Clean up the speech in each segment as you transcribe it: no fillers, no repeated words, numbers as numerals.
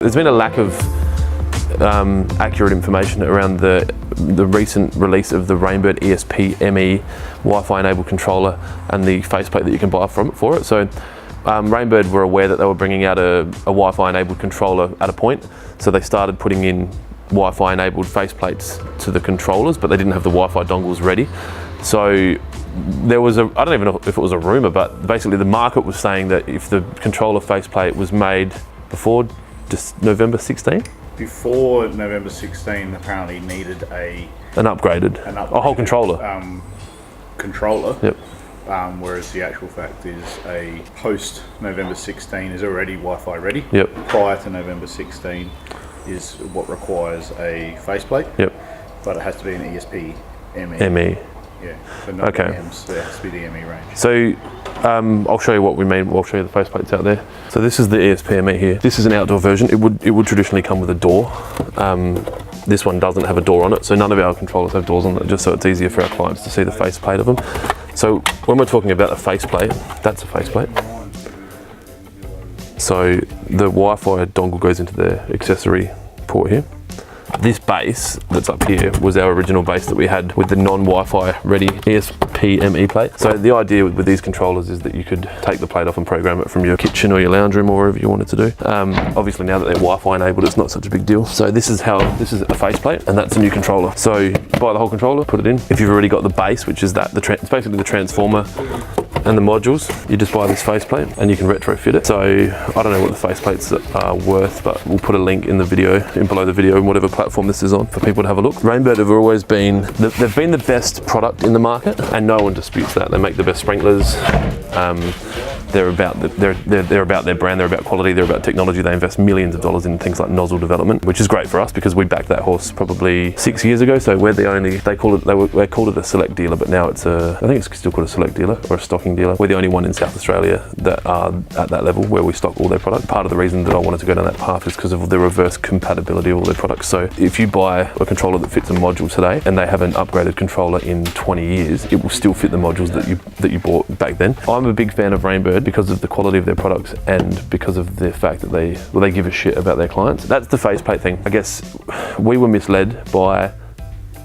there's been a lack of accurate information around the recent release of the Rainbird ESP-Me Wi-Fi enabled controller and the faceplate that you can buy for it. So Rainbird were aware that they were bringing out a Wi-Fi enabled controller at a point, so they started putting in Wi-Fi enabled faceplates to the controllers, but they didn't have the Wi-Fi dongles ready. So there was I don't even know if it was a rumor, but basically the market was saying that if the controller faceplate was made before just November 16? Before November 16, apparently needed a upgraded, a whole controller. Controller. Yep. Whereas the actual fact is a post November 16 is already Wi-Fi ready. Yep. Prior to November 16 is what requires a faceplate. Yep. But it has to be an ESP-Me. ME. Yeah. So not Okay. the M's, it has to be the ME range. So I'll show you what we mean. I'll show you the faceplates out there. So this is the ESP-Me here. This is an outdoor version. It would traditionally come with a door. This one doesn't have a door on it, so none of our controllers have doors on it, just so it's easier for our clients to see the faceplate of them. So when we're talking about a faceplate, that's a faceplate. So the Wi-Fi dongle goes into the accessory port here. This base that's up here was our original base that we had with the non-Wi-Fi ready ESP-Me plate. So the idea with these controllers is that you could take the plate off and program it from your kitchen or your lounge room or wherever you wanted to do. Obviously now that they're Wi-Fi enabled, it's not such a big deal. So this is a faceplate, and that's a new controller. So buy the whole controller, put it in. If you've already got the base, which is it's basically the transformer and the modules, you just buy this faceplate and you can retrofit it. So I don't know what the faceplates are worth, but we'll put a link in the video, below the video, in whatever platform this is on, for people to have a look. Rainbird have always been, they've been the best product in the market, and no one disputes that. They make the best sprinklers. They're about their brand, they're about quality, they're about technology. They invest millions of dollars in things like nozzle development, which is great for us because we backed that horse probably 6 years ago. So we're the only, they called it a select dealer, but now it's I think it's still called a select dealer or a stocking dealer. We're the only one in South Australia that are at that level where we stock all their product. Part of the reason that I wanted to go down that path is because of the reverse compatibility of all their products. So if you buy a controller that fits a module today and they have an upgraded controller in 20 years, it will still fit the modules that you bought back then. I'm a big fan of Rainbird because of the quality of their products and because of the fact that they give a shit about their clients. That's the faceplate thing. I guess we were misled by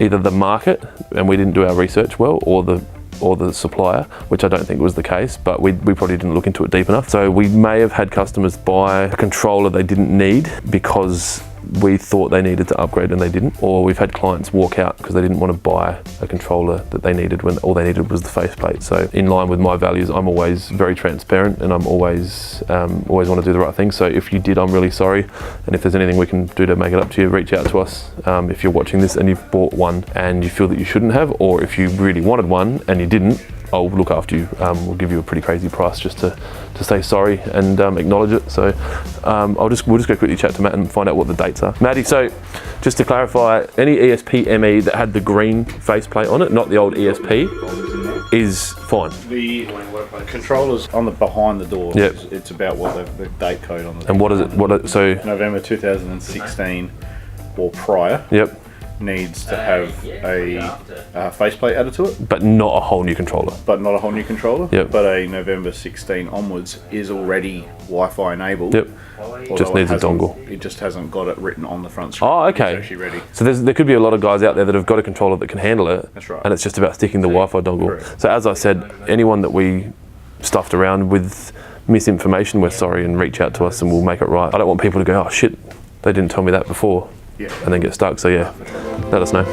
either the market and we didn't do our research well, or the supplier, which I don't think was the case, but we probably didn't look into it deep enough. So we may have had customers buy a controller they didn't need because we thought they needed to upgrade and they didn't, or we've had clients walk out because they didn't want to buy a controller that they needed when all they needed was the faceplate. So in line with my values, I'm always very transparent and I'm always want to do the right thing. So if you did, I'm really sorry, and if there's anything we can do to make it up to you, reach out to us. If you're watching this and you've bought one and you feel that you shouldn't have, or if you really wanted one and you didn't, I'll look after you. We'll give you a pretty crazy price just to say sorry and acknowledge it. So we'll just go quickly chat to Matt and find out what the dates are. Matty, so just to clarify, any ESP-Me that had the green faceplate on it, not the old ESP, is fine. The controllers on the behind the door. Yep. It's about what the date code on the. And what is it? So November 2016 or prior. Yep. Needs to have a faceplate added to it. But not a whole new controller. But not a whole new controller. Yep. But a November 16 onwards is already Wi-Fi enabled. Yep. Just needs a dongle. It just hasn't got it written on the front screen. Oh, okay. It's actually ready. So there could be a lot of guys out there that have got a controller that can handle it. That's right. And it's just about sticking the Wi-Fi dongle. Correct. So as I said, anyone that we stuffed around with misinformation, we're sorry, and reach out to us and we'll make it right. I don't want people to go, oh shit, they didn't tell me that before. Yeah. And then get stuck. So yeah, let us know.